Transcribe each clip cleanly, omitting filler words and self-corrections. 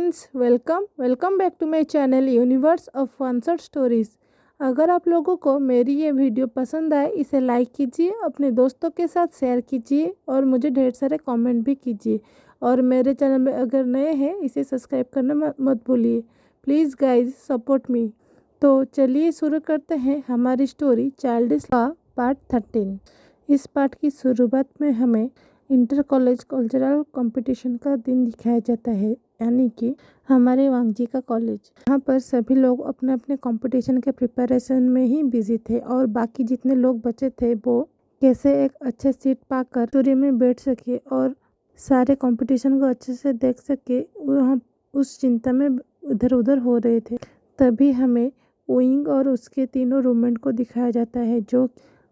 Friends, welcome back to my channel universe of unanswered stories. अगर आप लोगों को मेरी ये वीडियो पसंद आए, इसे लाइक कीजिए, अपने दोस्तों के साथ शेयर कीजिए और मुझे ढेर सारे कमेंट भी कीजिए। और मेरे चैनल में अगर नए हैं, इसे सब्सक्राइब करना मत भूलिए। Please guys support me. तो चलिए शुरू करते हैं हमारी स्टोरी चाइल्डिश का पार्ट 13। इस पार्ट की शुरुआत में हमें इंटर कॉलेज कल्चरल कंपटीशन का दिन दिखाया जाता है, यानी कि हमारे वांगजी का कॉलेज। यहाँ पर सभी लोग अपने अपने कंपटीशन के प्रिपरेशन में ही बिजी थे और बाकी जितने लोग बचे थे वो कैसे एक अच्छे सीट पाकर स्टूडियो में बैठ सके और सारे कंपटीशन को अच्छे से देख सके, वहाँ उस चिंता में इधर उधर हो रहे थे। तभी हमें विंग और उसके तीनों रूममेट को दिखाया जाता है जो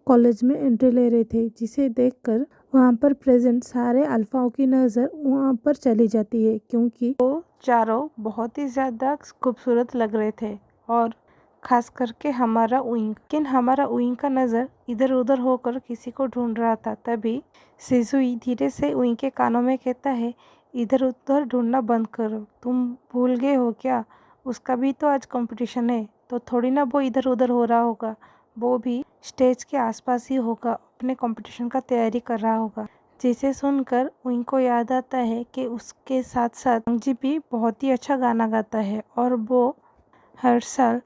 कॉलेज में एंट्री ले रहे थे, जिसे देखकर वहाँ पर प्रेजेंट सारे अल्फाओं की नज़र वहाँ पर चली जाती है, क्योंकि वो चारों बहुत ही ज़्यादा खूबसूरत लग रहे थे और ख़ास करके हमारा विंग। लेकिन हमारा विंग का नज़र इधर उधर होकर किसी को ढूंढ रहा था। तभी सिजुई धीरे से विंग के कानों में कहता है, इधर उधर ढूंढना बंद करो, तुम भूल गए हो क्या? उसका भी तो आज कंपटीशन है, तो थोड़ी ना वो इधर उधर हो रहा होगा, वो भी स्टेज के आसपास ही होगा, अपने कंपटीशन का तैयारी कर रहा होगा। जिसे सुनकर उनको याद आता है कि उसके साथ साथ वांगजी भी बहुत ही अच्छा गाना गाता है और वो हर साल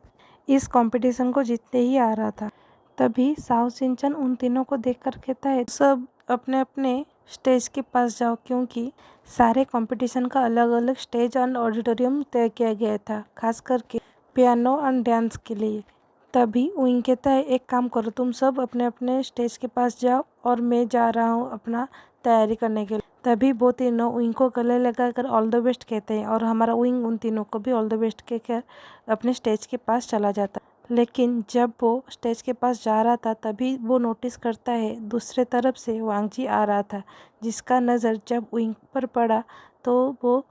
इस कंपटीशन को जीतते ही आ रहा था। तभी साओ सिंचन उन तीनों को देखकर कहता है, सब अपने अपने स्टेज के पास जाओ, क्योंकि सारे कंपटीशन का अलग अलग स्टेज और ऑडिटोरियम तय किया गया था, खास करके पियानो और डांस के लिए। तभी विंग कहता है, एक काम करो, तुम सब अपने अपने स्टेज के पास जाओ और मैं जा रहा हूँ अपना तैयारी करने के लिए। तभी वो तीनों विंग को गले लगाकर ऑल द बेस्ट कहते हैं और हमारा विंग उन तीनों को भी ऑल द बेस्ट कहकर अपने स्टेज के पास चला जाता। लेकिन जब वो स्टेज के पास जा रहा था, तभी वो नोटिस करता है दूसरे तरफ से वांगजी आ रहा था, जिसका नज़र जब विंग पर पड़ा तो वो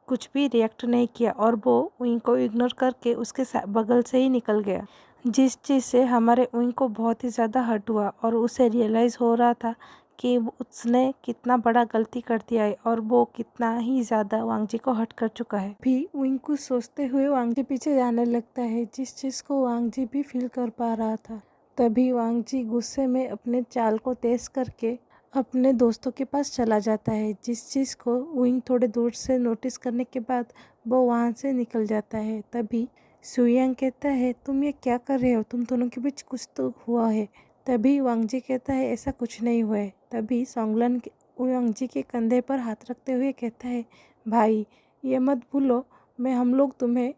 कुछ भी रिएक्ट नहीं किया और वो विंग को इग्नोर करके उसके बगल से ही निकल गया। जिस चीज़ से हमारे विंग को बहुत ही ज़्यादा हर्ट हुआ और उसे रियलाइज़ हो रहा था कि उसने कितना बड़ा गलती कर दिया है और वो कितना ही ज़्यादा वांगजी को हर्ट कर चुका है। भी विंग को सोचते हुए वांगजी पीछे जाने लगता है, जिस चीज़ को वांगजी भी फील कर पा रहा था। तभी वांगजी गुस्से में अपने चाल को तेज करके अपने दोस्तों के पास चला जाता है, जिस चीज़ को विंग थोड़े दूर से नोटिस करने के बाद वो वहाँ से निकल जाता है। तभी सुयांग कहता है, तुम ये क्या कर रहे हो? तुम दोनों के बीच कुछ तो हुआ है। तभी वांगजी कहता है, ऐसा कुछ नहीं हुआ है। तभी सोंगलन वांगजी के कंधे पर हाथ रखते हुए कहता है, भाई ये मत भूलो, हम लोग तुम्हें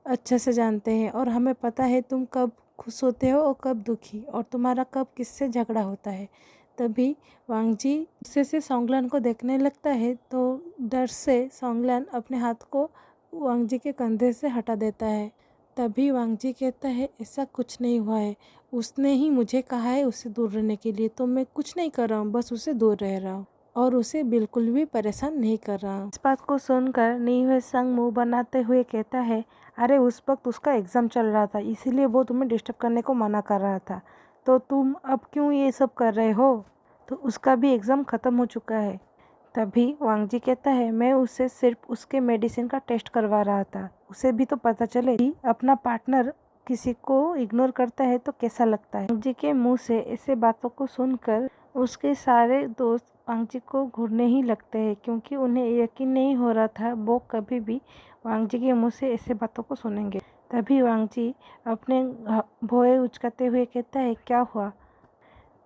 अच्छे से जानते हैं और हमें पता है तुम कब खुश होते हो और कब दुखी, और तुम्हारा कब किससे झगड़ा होता है। तभी वांगजी गुस्से से सोंगलन को देखने लगता है, तो डर से सोंगलन अपने हाथ को वांगजी के कंधे से हटा देता है। तभी वांगजी कहता है, ऐसा कुछ नहीं हुआ है, उसने ही मुझे कहा है उससे दूर रहने के लिए, तो मैं कुछ नहीं कर रहा हूँ, बस उससे दूर रह रहा हूँ और उसे बिल्कुल भी परेशान नहीं कर रहा हूँ। इस बात को सुनकर नीहुए संग मुंह बनाते हुए कहता है, अरे उस वक्त उसका एग्ज़ाम चल रहा था, इसीलिए वो तुम्हें डिस्टर्ब करने को मना कर रहा था, तो तुम अब क्यों ये सब कर रहे हो? तो उसका भी एग्ज़ाम ख़त्म हो चुका है। तभी वांगजी कहता है, मैं उसे सिर्फ उसके मेडिसिन का टेस्ट करवा रहा था, उसे भी तो पता चले कि अपना पार्टनर किसी को इग्नोर करता है तो कैसा लगता है। वांगजी के मुंह से ऐसे बातों को सुनकर उसके सारे दोस्त वांगजी को घूरने ही लगते हैं, क्योंकि उन्हें यकीन नहीं हो रहा था वो कभी भी वांगजी के मुंह से ऐसे बातों को सुनेंगे। तभी वांगजी अपने भौहें उचकाते हुए कहता है, क्या हुआ?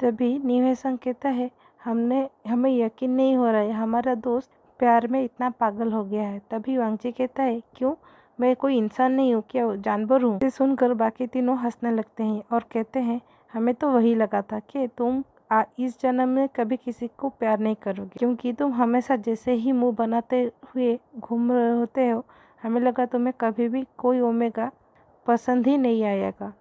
तभी नीहुए संग कहता है, हमें यकीन नहीं हो रहा है, हमारा दोस्त प्यार में इतना पागल हो गया है। तभी वांगजी कहता है, क्यों? मैं कोई इंसान नहीं हूँ क्या, जानवर हूँ? इसे सुनकर बाकी तीनों हंसने लगते हैं और कहते हैं, हमें तो वही लगा था कि तुम इस जन्म में कभी किसी को प्यार नहीं करोगे, क्योंकि तुम हमेशा जैसे ही मुंह बनाते हुए घूम रहे होते हो, हमें लगा तुम्हें कभी भी कोई ओमेगा पसंद ही नहीं आएगा।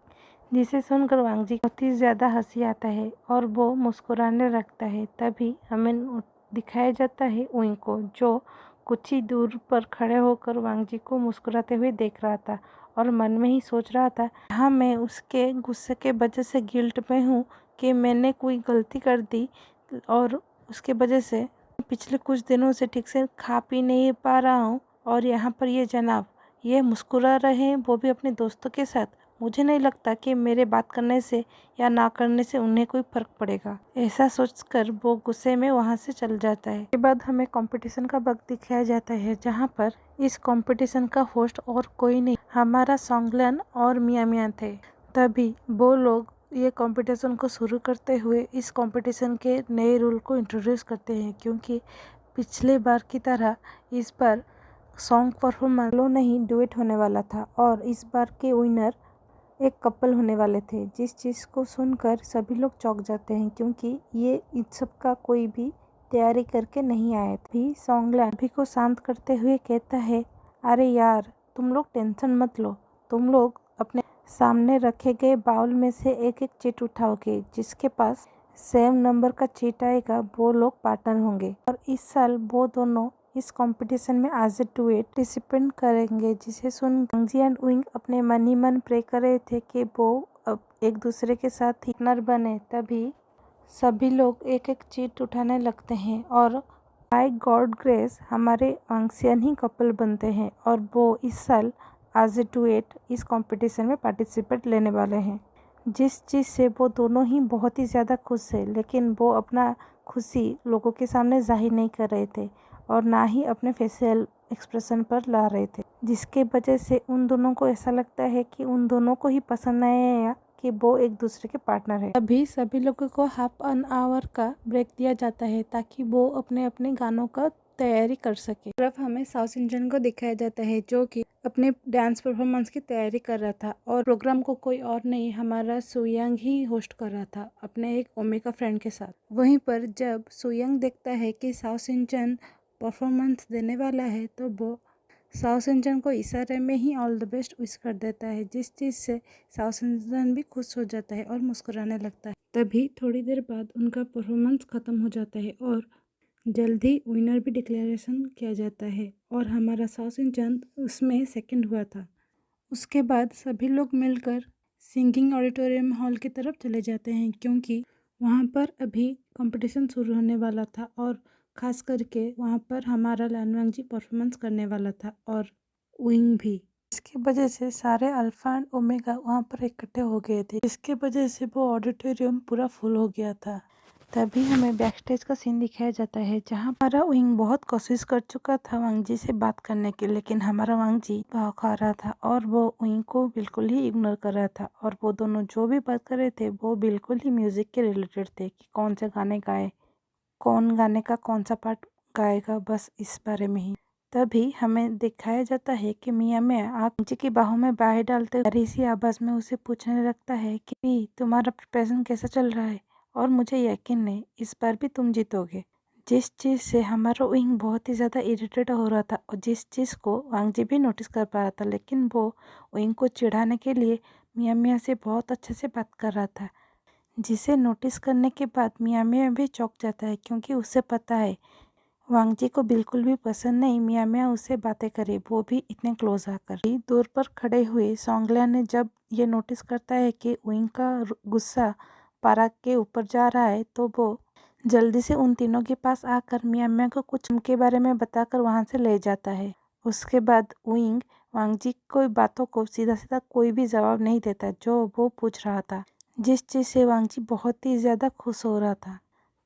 जिसे सुनकर वांगजी बहुत ही ज़्यादा हंसी आता है और वो मुस्कुराने लगता है। तभी हमें दिखाया जाता है विंग को, जो कुछ ही दूर पर खड़े होकर वांगजी को मुस्कुराते हुए देख रहा था और मन में ही सोच रहा था, हाँ मैं उसके गुस्से के वजह से गिल्ट में हूँ कि मैंने कोई गलती कर दी और उसके वजह से पिछले कुछ दिनों से ठीक से खा पी नहीं पा रहा हूँ और यहाँ पर ये जनाब ये मुस्कुरा रहे हैं, वो भी अपने दोस्तों के साथ। मुझे नहीं लगता कि मेरे बात करने से या ना करने से उन्हें कोई फ़र्क पड़ेगा। ऐसा सोचकर वो गुस्से में वहाँ से चल जाता है। इसके बाद हमें कंपटीशन का वक्त दिखाया जाता है, जहाँ पर इस कंपटीशन का होस्ट और कोई नहीं, हमारा सॉन्गलन और मियां मियां थे। तभी वो लोग ये कंपटीशन को शुरू करते हुए इस कंपटीशन के नए रूल को इंट्रोड्यूस करते हैं, क्योंकि पिछले बार की तरह इस बार सॉन्ग परफॉर्मेंस नहीं डुएट होने वाला था और इस बार के विनर एक कपल होने वाले थे। जिस चीज़ को सुनकर सभी लोग चौंक जाते हैं, क्योंकि ये इन सब का कोई भी तैयारी करके नहीं आए थे। भी सॉन्गलैंड भी को शांत करते हुए कहता है, अरे यार तुम लोग टेंशन मत लो, तुम लोग अपने सामने रखे गए बाउल में से एक एक चीट उठाओगे, जिसके पास सेम नंबर का चीट आएगा वो लोग पार्टनर होंगे। और इस साल वो दोनों इस कंपटीशन में एज ए डुएट पार्टिसिपेट करेंगे, जिसे सुन वांग जी एंड विंग अपने मन ही मन प्रे कर रहे थे कि वो अब एक दूसरे के साथ पार्टनर बने। तभी सभी लोग एक एक चीट उठाने लगते हैं और बाय गॉड ग्रेस हमारे वांगसियन ही कपल बनते हैं और वो इस साल एज ए डुएट इस कंपटीशन में पार्टिसिपेट लेने वाले हैं। जिस चीज़ से वो दोनों ही बहुत ही ज़्यादा खुश है, लेकिन वो अपना खुशी लोगों के सामने जाहिर नहीं कर रहे थे और ना ही अपने फेशियल एक्सप्रेशन पर ला रहे थे, जिसके वजह से उन दोनों को ऐसा लगता है कि उन दोनों को ही पसंद नहीं आया कि वो एक दूसरे के पार्टनर है। अभी सभी लोगों को हाफ एन आवर का ब्रेक दिया जाता है ताकि वो अपने अपने गानों का तैयारी कर सके। तरफ हमें साउथ इंडियन को दिखाया जाता है जो कि अपने डांस परफॉर्मेंस की तैयारी कर रहा था और प्रोग्राम को कोई और नहीं, हमारा सुयंग ही होस्ट कर रहा था अपने एक ओमेगा फ्रेंड के साथ। वहीं पर जब सुयंग देखता है कि साउथ इंडियन परफॉर्मेंस देने वाला है तो वो साउथ इंडियन को इशारे में ही ऑल द बेस्ट विश कर देता है, जिस चीज़ से साउथ इंडियन भी खुश हो जाता है और मुस्कुराने लगता है। तभी थोड़ी देर बाद उनका परफॉर्मेंस ख़त्म हो जाता है और जल्द ही विनर भी डिक्लेरेशन किया जाता है और हमारा साउथ इंडियन उसमें सेकंड हुआ था। उसके बाद सभी लोग मिलकर सिंगिंग ऑडिटोरियम हॉल की तरफ चले जाते हैं, क्योंकि वहाँ पर अभी कंपटीशन शुरू होने वाला था और ख़ास करके वहाँ पर हमारा लानवांग जी परफॉर्मेंस करने वाला था और विंग भी। इसकी वजह से सारे अल्फा एंड ओमेगा वहाँ पर इकट्ठे हो गए थे, इसके वजह से वो ऑडिटोरियम पूरा फुल हो गया था। तभी हमें बैक स्टेज का सीन दिखाया जाता है, जहाँ हमारा विंग बहुत कोशिश कर चुका था वांग जी से बात करने की, लेकिन हमारा वांग जी भाव खा रहा था और वो विंग को बिल्कुल ही इग्नोर कर रहा था और वो दोनों जो भी बात कर रहे थे वो बिल्कुल ही म्यूजिक के रिलेटेड थे कि कौन से गाने गाए, कौन गाने का कौन सा पार्ट गाएगा, बस इस बारे में ही। तभी हमें दिखाया जाता है कि मियां मियां वांग जी की बाहों में बाहें डालते हुए इसी आवाज में उसे पूछने लगता है कि तुम्हारा प्रिपरेशन कैसा चल रहा है और मुझे यकीन है इस बार भी तुम जीतोगे। जिस चीज़ से हमारा विंग बहुत ही ज़्यादा इरिटेट हो रहा था और जिस चीज़ को वांग जी भी नोटिस कर पा रहा था, लेकिन वो विंग को चिढ़ाने के लिए मियां मियां से बहुत अच्छे से बात कर रहा था, जिसे नोटिस करने के बाद मियां मियां भी चौंक जाता है, क्योंकि उसे पता है वांग जी को बिल्कुल भी पसंद नहीं मियां मियां उससे बातें करे, वो भी इतने क्लोज आकर। दूर पर खड़े हुए सॉन्गलैन ने जब ये नोटिस करता है कि विंग का गुस्सा पारा के ऊपर जा रहा है, तो वो जल्दी से उन तीनों के पास आकर मियां मियां को कुछ उनके बारे में बताकर वहां से ले जाता है। उसके बाद विंग वांग जी की बातों को सीधा सीधा कोई भी जवाब नहीं देता जो वो पूछ रहा था, जिस चीज़ से वांग जी बहुत ही ज़्यादा खुश हो रहा था।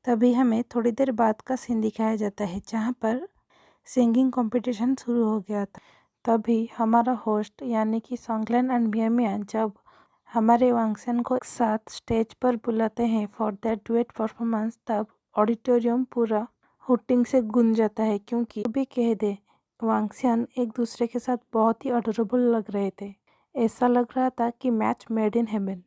तभी हमें थोड़ी देर बाद का सीन दिखाया जाता है, जहाँ पर सिंगिंग कंपटीशन शुरू हो गया था। तभी हमारा होस्ट यानी कि सॉन्गलैन एंड मियां मियां जब हमारे वांगसन को एक साथ स्टेज पर बुलाते हैं फॉर दैट डुएट परफॉर्मेंस, तब ऑडिटोरियम पूरा हुटिंग से गूंज जाता है, क्योंकि भी कह दे वांगसन एक दूसरे के साथ बहुत ही अडोरेबल लग रहे थे। ऐसा लग रहा था कि मैच मेड इन हेवन।